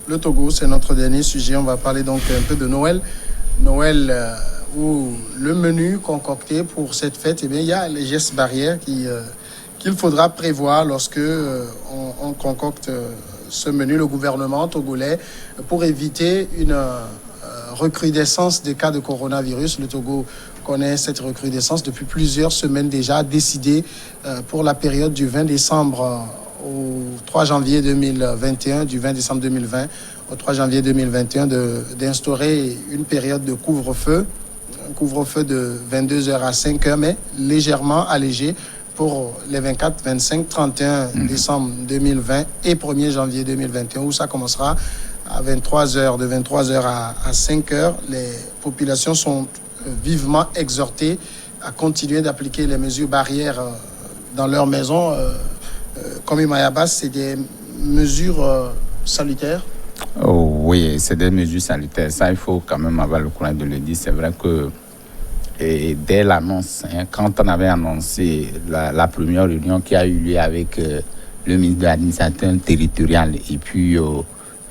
le Togo, c'est notre dernier sujet. On va parler donc un peu de Noël. Noël, où le menu concocté pour cette fête, eh bien, il y a les gestes barrières qu'il faudra prévoir lorsque on concocte ce menu, le gouvernement togolais, pour éviter une recrudescence des cas de coronavirus. Le Togo connaît cette recrudescence depuis plusieurs semaines déjà, a décidé pour la période du 20 décembre au 3 janvier 2021, du 20 décembre 2020 au 3 janvier 2021, d'instaurer une période de couvre-feu, un couvre-feu de 22h à 5h, mais légèrement allégé pour les 24, 25, 31 décembre 2020 et 1er janvier 2021, où ça commencera à 23h, de 23h à 5h. Les populations sont vivement exhortées à continuer d'appliquer les mesures barrières dans leur maison. Comme Imayabas, c'est des mesures salutaires. Oh, oui, c'est des mesures salutaires. Ça, il faut quand même avoir le courage de le dire. C'est vrai que dès l'annonce, quand on avait annoncé la première réunion qui a eu lieu avec le ministre de l'administration territoriale et puis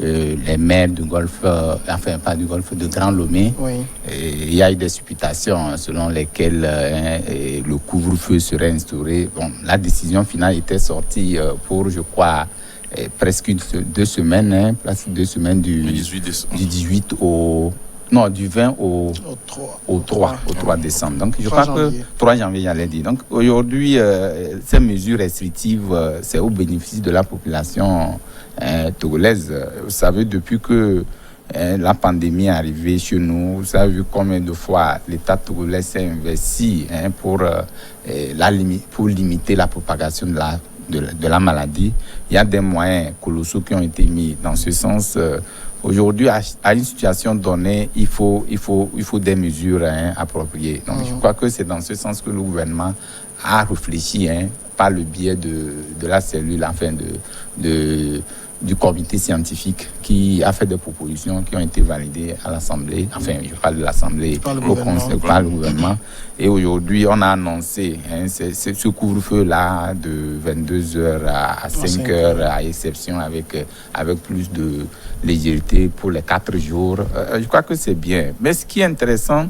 les maires du Golfe, enfin pas du Golfe, de Grand Lomé, oui. Il y a eu des supputations selon lesquelles le couvre-feu serait instauré. Bon, la décision finale était sortie pour, je crois, presque 2 semaines, presque 2 semaines du 18 au... Non, du 20 au 3 décembre. Donc, je crois que 3 janvier, j'allais dire. Donc, aujourd'hui, ces mesures restrictives, c'est au bénéfice de la population togolaise. Vous savez, depuis que la pandémie est arrivée chez nous, vous avez vu combien de fois l'État togolais s'est investi pour limiter la propagation de la maladie. Il y a des moyens colossaux qui ont été mis dans ce sens. Aujourd'hui, à une situation donnée, il faut des mesures appropriées. Donc, je crois que c'est dans ce sens que le gouvernement a réfléchi par le biais de la cellule, enfin du comité scientifique qui a fait des propositions qui ont été validées à l'Assemblée. Enfin, je parle de l'Assemblée au Conseil, par le gouvernement. Et aujourd'hui, on a annoncé ce couvre-feu-là de 22h à 5h, à exception avec plus de légèreté pour les 4 jours. Je crois que c'est bien. Mais ce qui est intéressant,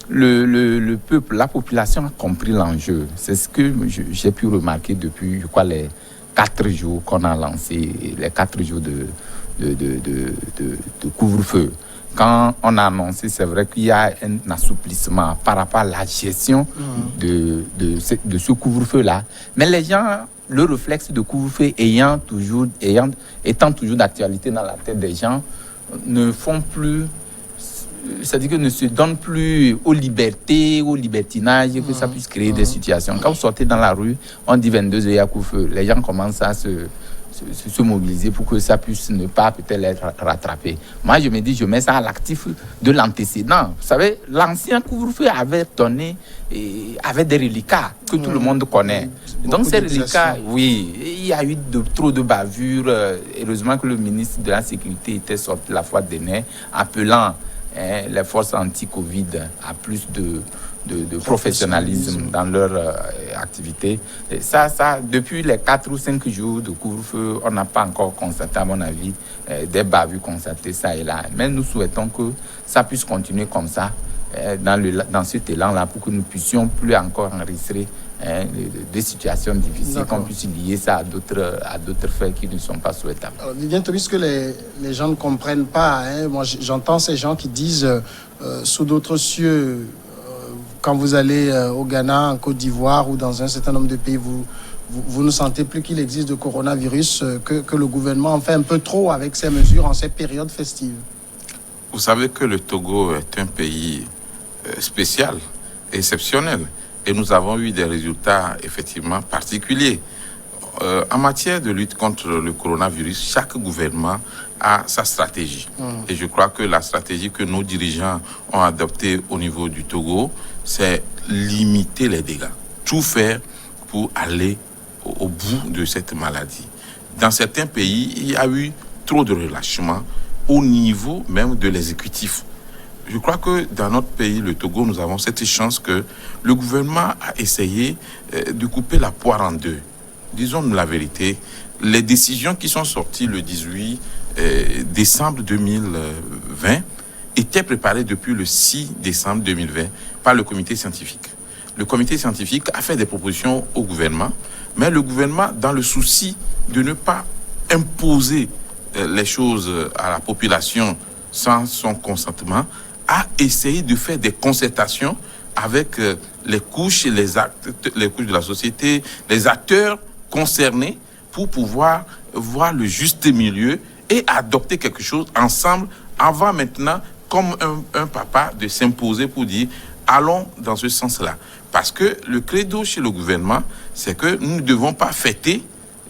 le peuple, la population a compris l'enjeu. C'est ce que j'ai pu remarquer depuis, je crois, les 4 jours qu'on a lancé, les 4 jours de couvre-feu. Quand on a annoncé, c'est vrai qu'il y a un assouplissement par rapport à la gestion de ce couvre-feu-là. Mais les gens, le réflexe de couvre-feu étant toujours d'actualité dans la tête des gens, ne font plus... C'est-à-dire que ne se donne plus aux libertés, au libertinage, que ça puisse créer des situations. Quand vous sortez dans la rue, on dit 22 heures à couvre-feu. Les gens commencent à se mobiliser pour que ça puisse ne pas peut-être être rattrapé. Moi, je me dis, je mets ça à l'actif de l'antécédent. Vous savez, l'ancien couvre-feu avait des reliquats que tout le monde connaît. Donc, ces reliquats, oui, il y a eu trop de bavures. Heureusement que le ministre de la Sécurité était sorti la fois dernière, appelant les forces anti-Covid à plus de professionnalisme dans leur activité. Et ça, depuis les 4 ou 5 jours de couvre-feu, on n'a pas encore constaté, à mon avis, des bavures constatées ça et là. Mais nous souhaitons que ça puisse continuer comme ça, dans cet élan-là, pour que nous puissions plus encore enregistrer des situations difficiles, qu'on puisse lier ça à d'autres faits qui ne sont pas souhaitables. Alors, Vivien, puisque les gens ne comprennent pas, moi j'entends ces gens qui disent sous d'autres cieux, quand vous allez au Ghana, en Côte d'Ivoire ou dans un certain nombre de pays, vous ne sentez plus qu'il existe de coronavirus, que le gouvernement en fait un peu trop avec ces mesures en ces périodes festives. Vous savez que le Togo est un pays spécial, exceptionnel. Et nous avons eu des résultats effectivement particuliers. En matière de lutte contre le coronavirus, chaque gouvernement a sa stratégie. Et je crois que la stratégie que nos dirigeants ont adoptée au niveau du Togo, c'est limiter les dégâts. Tout faire pour aller au bout de cette maladie. Dans certains pays, il y a eu trop de relâchement au niveau même de l'exécutif. Je crois que dans notre pays, le Togo, nous avons cette chance que le gouvernement a essayé de couper la poire en deux. Disons-nous la vérité, les décisions qui sont sorties le 18 décembre 2020 était préparé depuis le 6 décembre 2020 par le comité scientifique. Le comité scientifique a fait des propositions au gouvernement, mais le gouvernement, dans le souci de ne pas imposer les choses à la population sans son consentement, a essayé de faire des concertations avec les couches de la société, les acteurs concernés pour pouvoir voir le juste milieu et adopter quelque chose ensemble avant maintenant, comme un papa, de s'imposer pour dire allons dans ce sens-là. Parce que le credo chez le gouvernement, c'est que nous ne devons pas fêter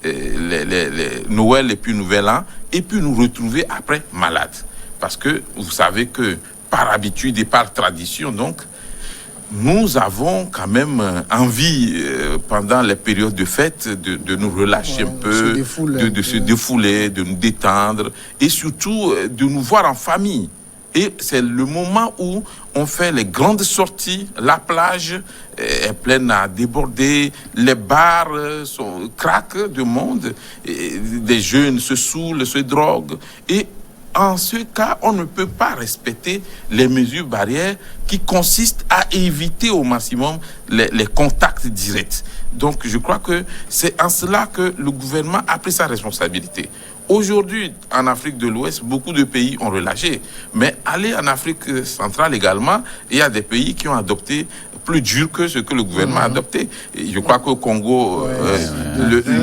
les Noël et puis Nouvel An et puis nous retrouver après malades. Parce que vous savez que par habitude et par tradition, donc, nous avons quand même envie, pendant les périodes de fête, de nous relâcher un peu, de se défouler, de nous détendre et surtout de nous voir en famille. Et c'est le moment où on fait les grandes sorties, la plage est pleine à déborder, les bars craquent de monde, et des jeunes se saoulent, se droguent. Et en ce cas, on ne peut pas respecter les mesures barrières qui consistent à éviter au maximum les contacts directs. Donc je crois que c'est en cela que le gouvernement a pris sa responsabilité. Aujourd'hui, en Afrique de l'Ouest, beaucoup de pays ont relâché. Mais aller en Afrique centrale également, il y a des pays qui ont adopté plus dur que ce que le gouvernement a adopté. Et je crois qu'au Congo,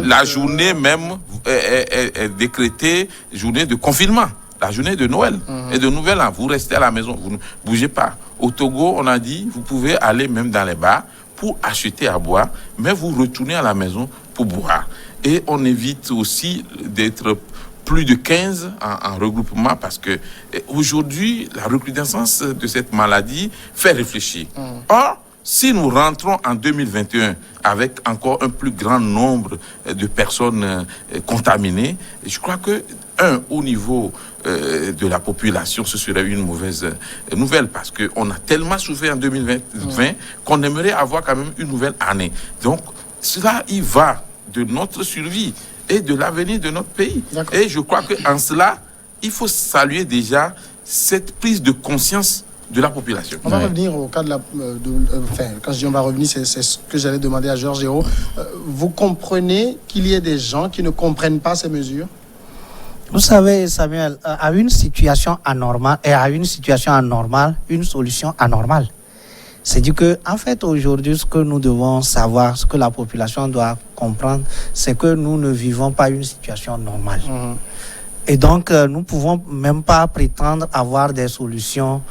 la journée même est décrétée journée de confinement. La journée de Noël et de Nouvel An. Vous restez à la maison, vous ne bougez pas. Au Togo, on a dit, vous pouvez aller même dans les bars pour acheter à boire, mais vous retournez à la maison pour boire. Et on évite aussi d'être plus de 15 en regroupement parce que aujourd'hui, la recrudescence de cette maladie fait réfléchir. Or, si nous rentrons en 2021 avec encore un plus grand nombre de personnes contaminées, je crois que, au niveau de la population, ce serait une mauvaise nouvelle parce qu'on a tellement souffert en 2020 qu'on aimerait avoir quand même une nouvelle année. Donc, cela y va de notre survie et de l'avenir de notre pays. Et je crois qu'en cela, il faut saluer déjà cette prise de conscience de la population. On va revenir au cas de la... quand je dis on va revenir, c'est ce que j'allais demander à Georges Hérault. Vous comprenez qu'il y ait des gens qui ne comprennent pas ces mesures? Vous savez, Samuel, à une situation anormale, une solution anormale. C'est-à-dire que, en fait, aujourd'hui, ce que nous devons savoir, ce que la population doit comprendre, c'est que nous ne vivons pas une situation normale. Et donc, nous ne pouvons même pas prétendre avoir des solutions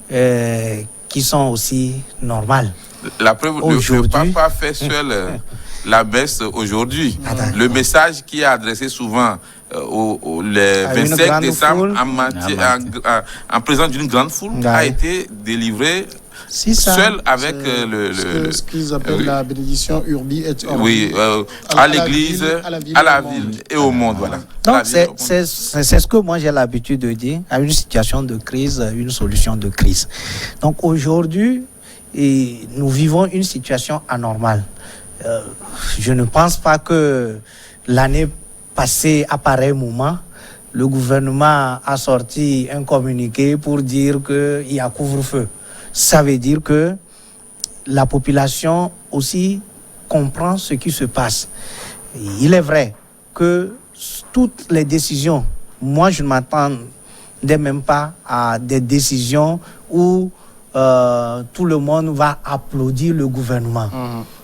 qui sont aussi normales. La preuve, le papa fait seul la messe aujourd'hui. Le message qui est adressé souvent les 25 décembre en présence d'une grande foule a été délivré seul avec ce qu'ils appellent la bénédiction urbi et orbi. Oui, à l'église, à la ville et au monde. Voilà. Donc c'est ce que moi j'ai l'habitude de dire, à une situation de crise, une solution de crise. Donc aujourd'hui, nous vivons une situation anormale. Je ne pense pas que l'année passée, à pareil moment, le gouvernement a sorti un communiqué pour dire qu'il y a couvre-feu. Ça veut dire que la population aussi comprend ce qui se passe. Il est vrai que toutes les décisions, moi je ne m'attendais même pas à des décisions où tout le monde va applaudir le gouvernement.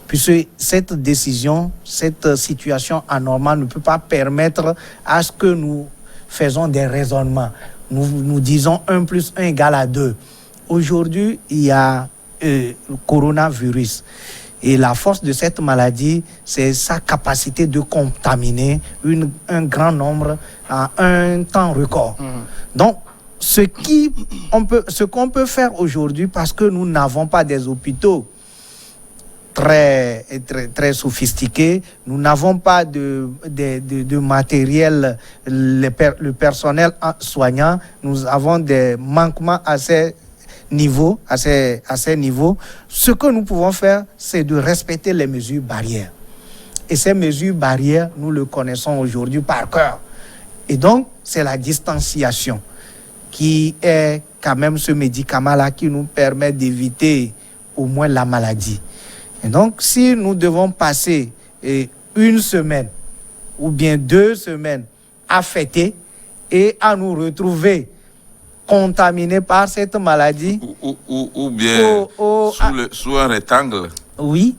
Puisque cette décision, cette situation anormale ne peut pas permettre à ce que nous faisons des raisonnements. Nous disons 1 + 1 = 2. Aujourd'hui, il y a le coronavirus. Et la force de cette maladie, c'est sa capacité de contaminer un grand nombre en un temps record. Donc, ce qu'on peut faire aujourd'hui, parce que nous n'avons pas des hôpitaux très sophistiqués, nous n'avons pas de matériel, le personnel soignant, nous avons des manquements à ces niveaux. Ce que nous pouvons faire, c'est de respecter les mesures barrières. Et ces mesures barrières, nous le connaissons aujourd'hui par cœur. Et donc, c'est la distanciation qui est quand même ce médicament-là qui nous permet d'éviter au moins la maladie. Et donc, si nous devons passer une semaine ou bien 2 semaines à fêter et à nous retrouver contaminés par cette maladie, ou bien sous un rectangle. Oui,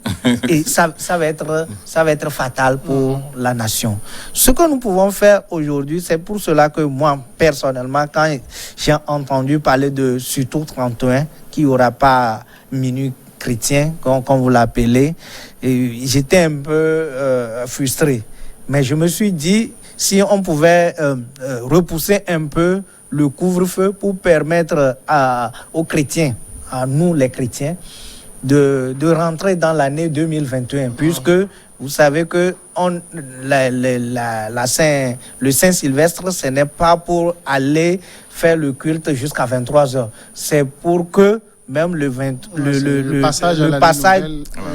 et ça va être fatal pour la nation. Ce que nous pouvons faire aujourd'hui, c'est pour cela que moi, personnellement, quand j'ai entendu parler de surtout 31, qu'il n'y aura pas minuit chrétien, comme vous l'appelez, j'étais un peu frustré. Mais je me suis dit, si on pouvait repousser un peu le couvre-feu pour permettre aux chrétiens, à nous les chrétiens, de rentrer dans l'année 2021, puisque vous savez que le Saint-Sylvestre, ce n'est pas pour aller faire le culte jusqu'à 23h. C'est pour que même le passage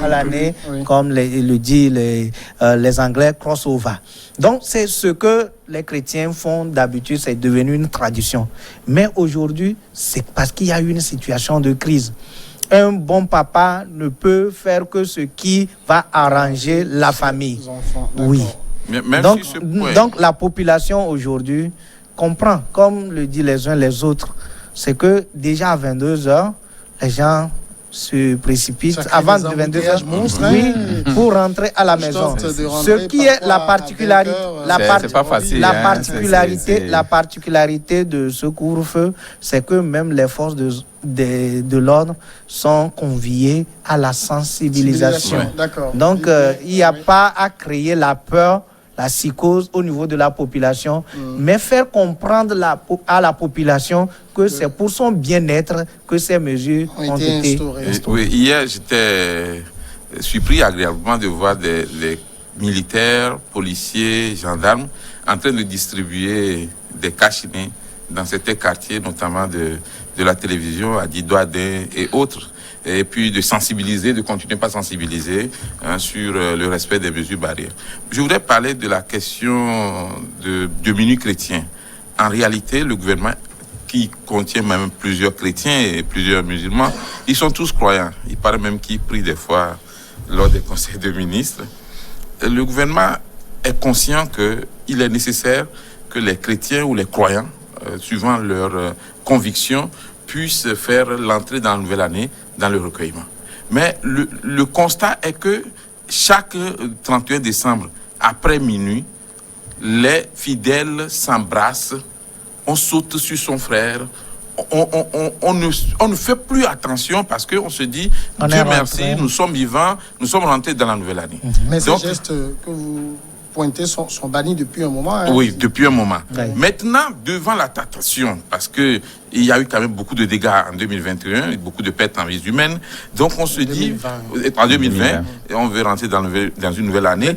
à l'année, comme le disent les Anglais, crossover. Donc, c'est ce que les chrétiens font d'habitude, c'est devenu une tradition. Mais aujourd'hui, c'est parce qu'il y a eu une situation de crise. Un bon papa ne peut faire que ce qui va arranger la famille. Oui. Donc, la population aujourd'hui comprend, comme le disent les uns les autres, c'est que déjà à 22h, les gens se précipitent avant de 22h pour rentrer à la maison. Ce qui est la particularité, la particularité de ce couvre-feu, c'est que même les forces de l'ordre sont conviées à la sensibilisation. Donc, il n'y a pas à créer la peur, la psychose au niveau de la population, mais faire comprendre à la population que c'est pour son bien-être que ces mesures ont été instaurées. Oui, hier, j'étais surpris agréablement de voir des militaires, policiers, gendarmes en train de distribuer des cachinets dans certains quartiers, notamment de la télévision, à Didoadin et autres. Et puis de sensibiliser, de continuer à sensibiliser sur le respect des mesures barrières. Je voudrais parler de la question de minuit chrétien. En réalité, le gouvernement, qui contient même plusieurs chrétiens et plusieurs musulmans, ils sont tous croyants. Il paraît même qu'ils prient des fois lors des conseils de ministres. Le gouvernement est conscient qu'il est nécessaire que les chrétiens ou les croyants, suivant leurs convictions, puissent faire l'entrée dans la nouvelle année dans le recueillement. Mais le constat est que chaque 31 décembre, après minuit, les fidèles s'embrassent, on saute sur son frère, on ne fait plus attention parce qu'on se dit, Dieu merci, nous sommes vivants, nous sommes rentrés dans la nouvelle année. Mais ces gestes que vous pointés sont bannis depuis un moment. Oui, depuis un moment. Ouais. Maintenant, devant la tentation, parce qu'il y a eu quand même beaucoup de dégâts en 2021, beaucoup de pertes en vies humaines, donc on se dit, en 2020, et on veut rentrer dans une nouvelle année,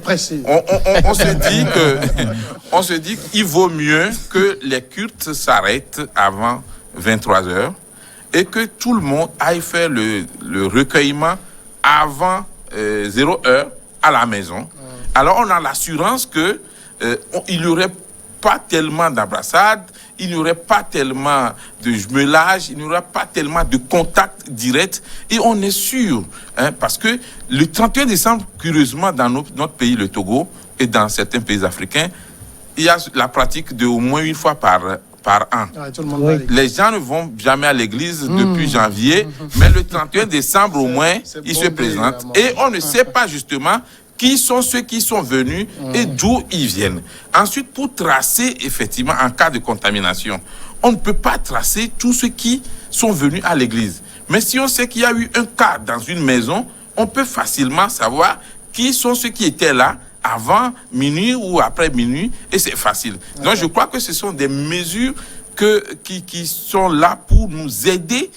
on se dit qu'il vaut mieux que les cultes s'arrêtent avant 23h et que tout le monde aille faire le recueillement avant 0h à la maison. Alors, on a l'assurance qu'il n'y aurait pas tellement d'embrassades, il n'y aurait pas tellement de jumelage, il n'y aurait pas tellement de contact direct. Et on est sûr, parce que le 31 décembre, curieusement, dans notre pays, le Togo, et dans certains pays africains, il y a la pratique de au moins une fois par an. Les gens ne vont jamais à l'église depuis janvier, mais le 31 décembre, au moins, ils se présentent. Et on ne sait pas justement qui sont ceux qui sont venus et d'où ils viennent. Ensuite, pour tracer, effectivement, en cas de contamination, on ne peut pas tracer tous ceux qui sont venus à l'église. Mais si on sait qu'il y a eu un cas dans une maison, on peut facilement savoir qui sont ceux qui étaient là avant minuit ou après minuit, et c'est facile. Donc, je crois que ce sont des mesures qui sont là pour nous aider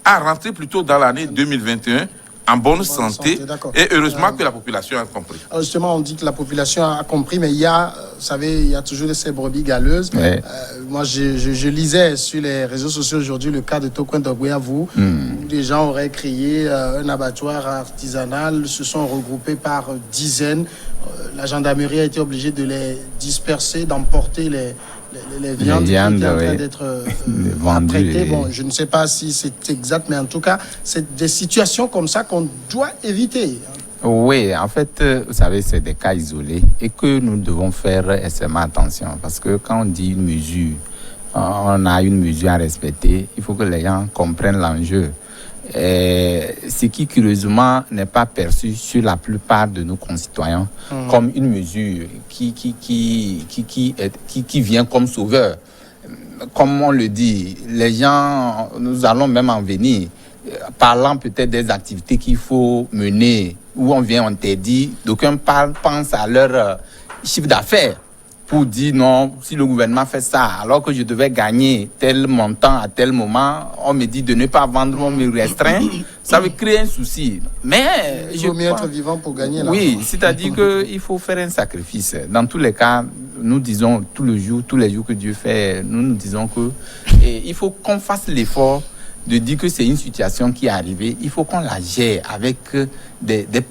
à rentrer plutôt dans l'année 2021 en bonne santé et heureusement que la population a compris. Alors justement, on dit que la population a compris, mais il y a, vous savez, il y a toujours ces brebis galeuses. Ouais. Moi, je lisais sur les réseaux sociaux aujourd'hui le cas de Tokwen Dogweavou, où des gens auraient créé un abattoir artisanal, se sont regroupés par dizaines. La gendarmerie a été obligée de les disperser, d'emporter les viandes qui étaient en train oui, d'être vendues apprêtées. Bon, je ne sais pas si c'est exact, mais en tout cas, c'est des situations comme ça qu'on doit éviter. Oui, en fait, vous savez, c'est des cas isolés et que nous devons faire extrêmement attention parce que quand on dit une mesure, on a une mesure à respecter, il faut que les gens comprennent l'enjeu. Ce qui, curieusement, n'est pas perçu sur la plupart de nos concitoyens comme une mesure qui vient comme sauveur. Comme on le dit, les gens, nous allons même en venir, parlant peut-être des activités qu'il faut mener, où on vient interdire, d'aucuns pensent à leur chiffre d'affaires pour dire non, si le gouvernement fait ça, alors que je devais gagner tel montant à tel moment, on me dit de ne pas vendre, on me restreint, ça veut créer un souci. Mais il vaut mieux être vivant pour gagner l'argent. Oui, c'est-à-dire qu'il faut faire un sacrifice. Dans tous les cas, nous disons tous les jours que Dieu fait, nous disons que il faut qu'on fasse l'effort de dire que c'est une situation qui est arrivée, il faut qu'on la gère avec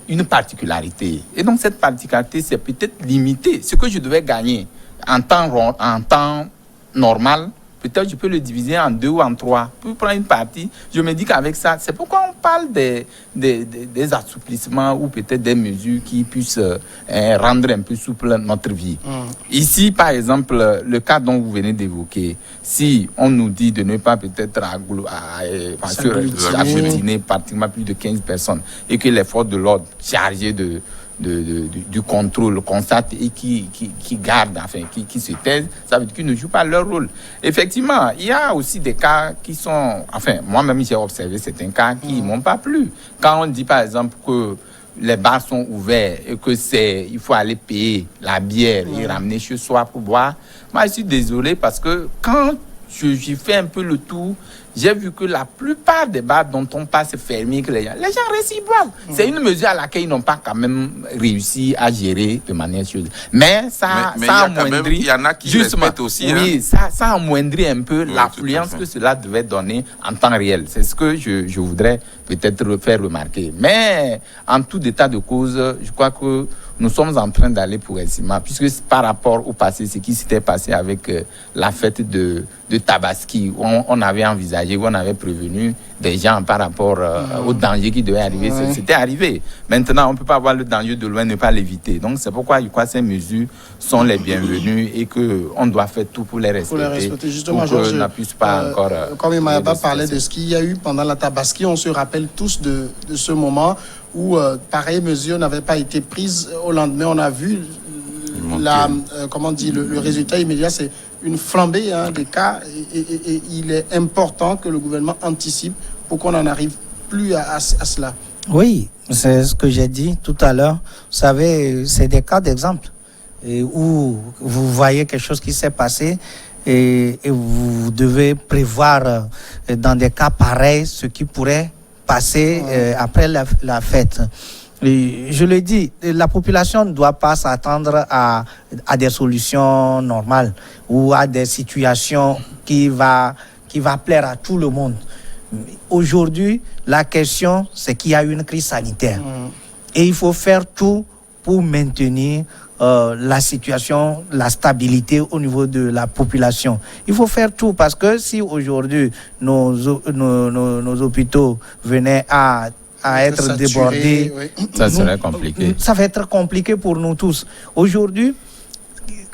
une particularité. Et donc cette particularité, c'est peut-être limité. Ce que je devais gagner en temps normal, peut-être je peux le diviser en 2 ou en 3. Pour prendre une partie, je me dis qu'avec ça, c'est pourquoi on parle des assouplissements ou peut-être des mesures qui puissent rendre un peu souple notre vie. Ici, par exemple, le cas dont vous venez d'évoquer, si on nous dit de ne pas peut-être agglutiner pratiquement plus de 15 personnes et que les forces de l'ordre chargées du contrôle constate et qui gardent, enfin, qui se taisent, ça veut dire qu'ils ne jouent pas leur rôle. Effectivement, il y a aussi des cas qui sont... Enfin, moi-même, j'ai observé certains cas qui ne m'ont pas plu. Quand on dit, par exemple, que les bars sont ouverts et que il faut aller payer la bière et ramener chez soi pour boire, moi, je suis désolé parce que quand j'ai fait un peu le tour, j'ai vu que la plupart des bars dont on passe fermés, que les gens restent y boivent. C'est une mesure à laquelle ils n'ont pas quand même réussi à gérer de manière chose. Mais ça amoindrit. Il y en a qui respectent aussi. Oui, ça amoindrit un peu l'affluence que cela devait donner en temps réel. C'est ce que je voudrais peut-être faire remarquer. Mais en tout état de cause, je crois que nous sommes en train d'aller progressivement, puisque par rapport au passé, ce qui s'était passé avec la fête de Tabaski, où on avait envisagé, où on avait prévenu des gens par rapport au danger qui devait arriver, c'était arrivé. Maintenant, on ne peut pas voir le danger de loin, ne pas l'éviter. Donc, c'est pourquoi je crois que ces mesures sont les bienvenues et qu'on doit faire tout pour les respecter. Justement, pour qu'on n'appuie pas encore... Comme Imayaba parlait de ce qu'il y a eu pendant la Tabaski, on se rappelle tous de ce moment où pareille mesure n'avait pas été prise. Au lendemain, on a vu le résultat immédiat, c'est une flambée des cas et il est important que le gouvernement anticipe pour qu'on n'en arrive plus à cela. Oui, c'est ce que j'ai dit tout à l'heure. Vous savez, c'est des cas d'exemple où vous voyez quelque chose qui s'est passé et vous devez prévoir dans des cas pareils ce qui pourrait passer après la fête. Et je le dis, la population ne doit pas s'attendre à des solutions normales ou à des situations qui va plaire à tout le monde. Aujourd'hui, la question, c'est qu'il y a une crise sanitaire. Et il faut faire tout pour maintenir la situation, la stabilité au niveau de la population. Il faut faire tout parce que si aujourd'hui nos hôpitaux venaient à être saturés, débordés, ça serait compliqué. Ça va être compliqué pour nous tous. Aujourd'hui,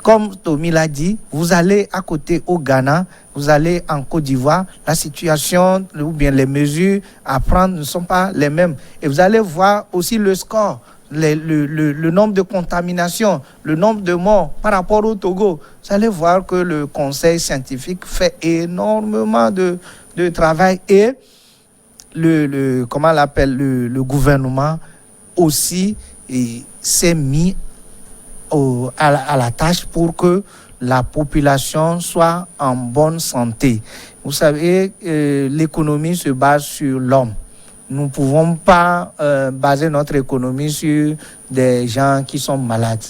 comme Tommy l'a dit, vous allez à côté au Ghana, vous allez en Côte d'Ivoire, la situation ou bien les mesures à prendre ne sont pas les mêmes. Et vous allez voir aussi le score. Le nombre de contaminations, le nombre de morts par rapport au Togo. Vous allez voir que le conseil scientifique fait énormément de travail et le gouvernement aussi s'est mis à la tâche pour que la population soit en bonne santé. Vous savez, l'économie se base sur l'homme. Nous ne pouvons pas baser notre économie sur des gens qui sont malades.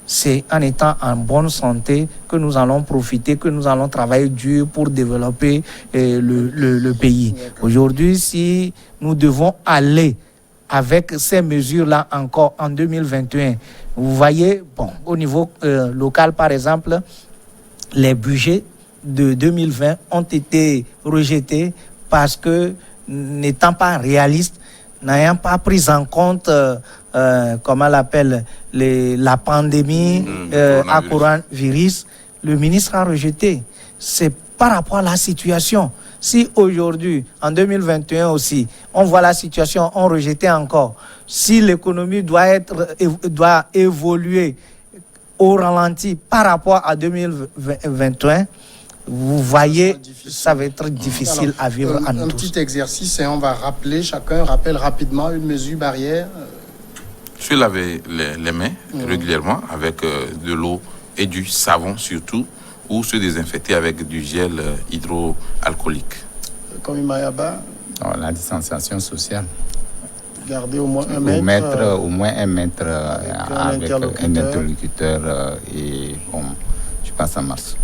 C'est en étant en bonne santé que nous allons profiter, que nous allons travailler dur pour développer le pays. Aujourd'hui, si nous devons aller avec ces mesures-là encore en 2021, vous voyez, au niveau local, par exemple, les budgets de 2020 ont été rejetés parce que, n'étant pas réalistes, n'ayant pas pris en compte, comment on l'appelle, la pandémie à coronavirus, le ministre a rejeté. C'est par rapport à la situation. Si aujourd'hui, en 2021 aussi, on voit la situation, on rejette encore. Si l'économie doit évoluer au ralenti par rapport à 2021, vous voyez, ça va être difficile à vivre à nous tous. Un petit exercice et on va rappeler, chacun rappelle rapidement une mesure barrière. Se laver les mains régulièrement avec de l'eau et du savon surtout, ou se désinfecter avec du gel hydroalcoolique. Comme Imayaba, la distanciation sociale. Garder au moins 1 mètre. Au moins 1 mètre avec un interlocuteur et bon, je pense que ça marche.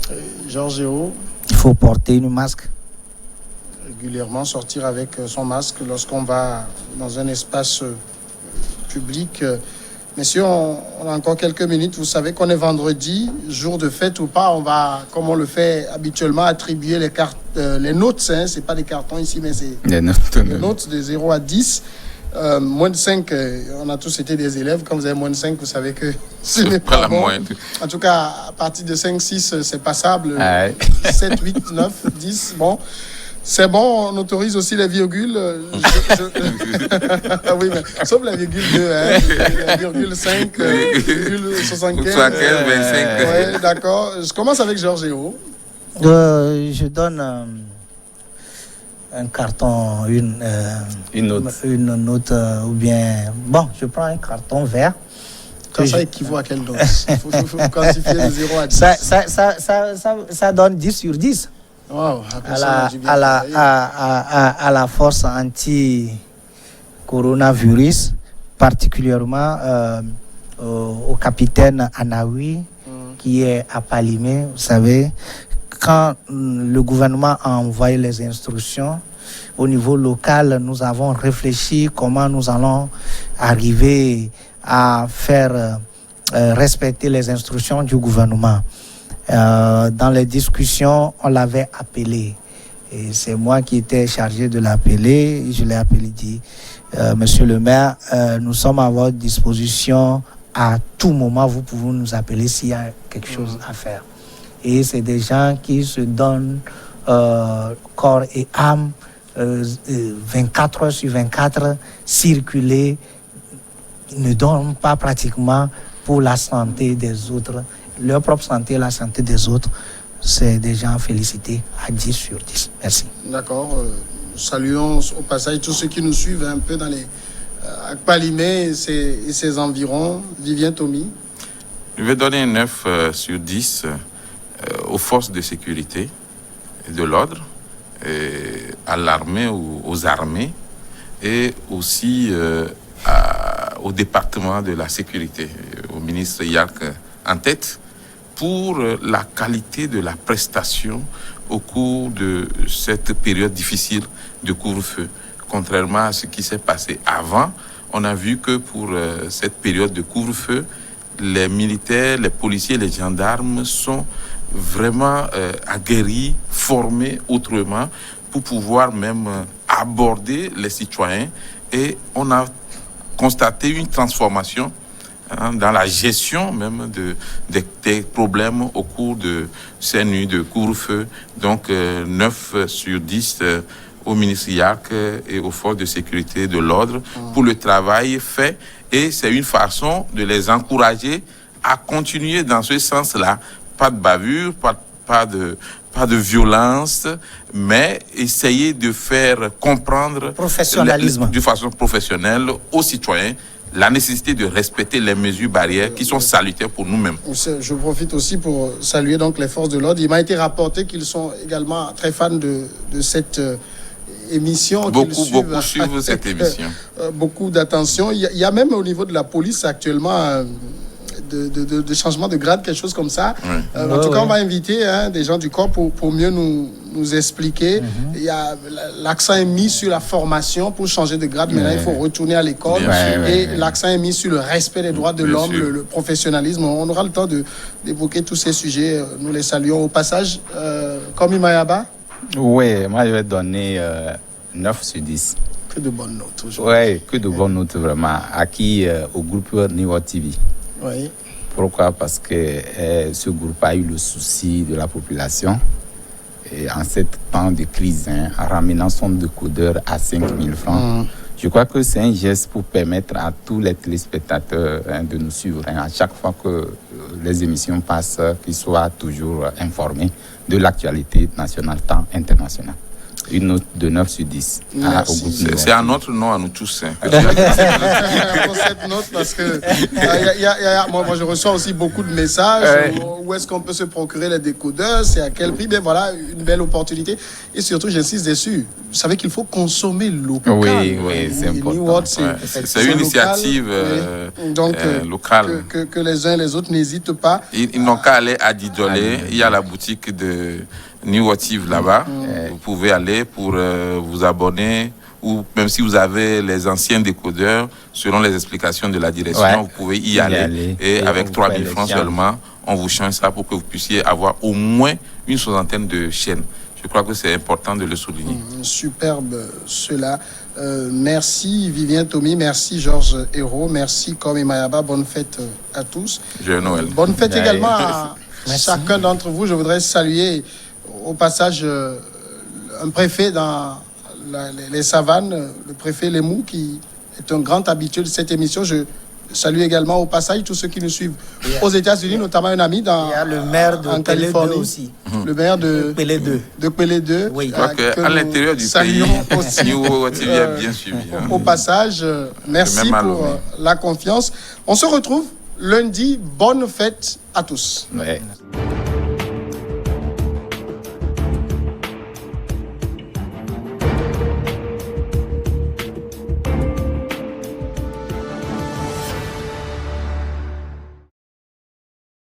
Georges, il faut porter une masque. Régulièrement sortir avec son masque lorsqu'on va dans un espace public. Messieurs, on a encore quelques minutes. Vous savez qu'on est vendredi, jour de fête ou pas. On va, comme on le fait habituellement, attribuer les cartes, les notes. Ce n'est pas des cartons ici, mais c'est les notes de 0 à 10. Moins de 5, on a tous été des élèves. Quand vous avez moins de 5, vous savez que ce n'est pas bon. En tout cas, à partir de 5, 6, c'est passable. 7, 8, 9, 10, bon. C'est bon, on autorise aussi les virgules. Oui, mais sauf la virgule 2, la virgule 5, virgule 75. 25. Oui, d'accord. Je commence avec Georges. Je donne un carton, une note, ou bien... Bon, je prends un carton vert. Ça équivaut à quelle note? Il faut quantifier de 0 à 10. Ça donne 10 sur 10. Wow, à la force anti-coronavirus, particulièrement au capitaine Anaoui, qui est à Palimé. Vous savez, quand le gouvernement a envoyé les instructions, au niveau local, nous avons réfléchi comment nous allons arriver à faire respecter les instructions du gouvernement. Dans les discussions, on l'avait appelé. Et c'est moi qui étais chargé de l'appeler. Je l'ai appelé, dit, Monsieur le maire, nous sommes à votre disposition. À tout moment, vous pouvez nous appeler s'il y a quelque chose à faire. Et c'est des gens qui se donnent corps et âme, 24 heures sur 24, circuler, ne dorment pas pratiquement pour la santé des autres. Leur propre santé et la santé des autres, c'est des gens félicités à 10 sur 10. Merci. D'accord. Saluons au passage tous ceux qui nous suivent un peu dans les Palimé et ses environs. Vivien Tomi. Je vais donner 9 sur 10 aux forces de sécurité et de l'ordre, à l'armée ou aux armées, et aussi au département de la sécurité, au ministre Yark en tête, pour la qualité de la prestation au cours de cette période difficile de couvre-feu. Contrairement à ce qui s'est passé avant, on a vu que pour cette période de couvre-feu, les militaires, les policiers, les gendarmes sont vraiment aguerris, formés autrement pour pouvoir même aborder les citoyens. Et on a constaté une transformation dans la gestion même des problèmes au cours de ces nuits de couvre-feu. Donc 9 sur 10 au ministre Yark et aux forces de sécurité de l'ordre pour le travail fait. Et c'est une façon de les encourager à continuer dans ce sens-là. Pas de bavure, pas de violence, mais essayer de faire comprendre de façon professionnelle aux citoyens la nécessité de respecter les mesures barrières qui sont salutaires pour nous-mêmes. Je profite aussi pour saluer donc les forces de l'ordre. Il m'a été rapporté qu'ils sont également très fans de cette émission. Beaucoup suivent cette émission. Beaucoup d'attention. Il y a même au niveau de la police actuellement de changement de grade, quelque chose comme ça. En tout cas, on va inviter des gens du corps pour mieux nous nous expliquer. Il y a l'accent est mis sur la formation pour changer de grade. Maintenant, il faut retourner à l'école. Et l'accent est mis sur le respect des droits de l'homme, le professionnalisme. On aura le temps d'évoquer tous ces sujets. Nous les saluons au passage. Komi Mayaba. Oui, moi je vais donner 9 sur 10. Que de bonnes notes aujourd'hui. Oui, que de bonnes notes vraiment. Acquis au groupe Niwa TV. Oui. Pourquoi? Parce que ce groupe a eu le souci de la population. Et en ce temps de crise, en ramenant son décodeur à 5 000 francs. Je crois que c'est un geste pour permettre à tous les téléspectateurs de nous suivre. À chaque fois que les émissions passent, qu'ils soient toujours informés de l'actualité nationale, tant internationale. Une note de 9 sur 10. C'est un autre nom à nous tous. Pour cette note, parce que moi, je reçois aussi beaucoup de messages. Où est-ce qu'on peut se procurer les décodeurs? C'est à quel prix? Ben voilà, une belle opportunité. Et surtout, j'insiste dessus. Vous savez qu'il faut consommer local. Oui, c'est important. C'est une initiative locale. Que les uns et les autres n'hésitent pas. Ils n'ont qu'à aller à Didolé. Il y a la boutique de Niwative là-bas. Vous pouvez aller pour vous abonner, ou même si vous avez les anciens décodeurs, selon les explications de la direction, vous pouvez y aller. Et avec 3 000 francs seulement, on vous change ça pour que vous puissiez avoir au moins une soixantaine de chaînes. Je crois que c'est important de le souligner. Superbe cela. Merci Vivien Tomi, merci Georges Hérault, merci Komi Mayaba. Bonne fête à tous. Joyeux Noël. Bonne fête également à chacun d'entre vous. Je voudrais saluer au passage un préfet dans les savanes, le préfet Lemou, qui est un grand habitué de cette émission. Je salue également au passage tous ceux qui nous suivent aux États-Unis, notamment un ami dans, il y a le maire de Californie aussi. Le maire de Pelé 2. De Pelé 2. Oui. Je crois qu'à l'intérieur du pays, Niwa TV est bien suivi. Au passage, merci pour la confiance. On se retrouve lundi. Bonne fête à tous. Ouais.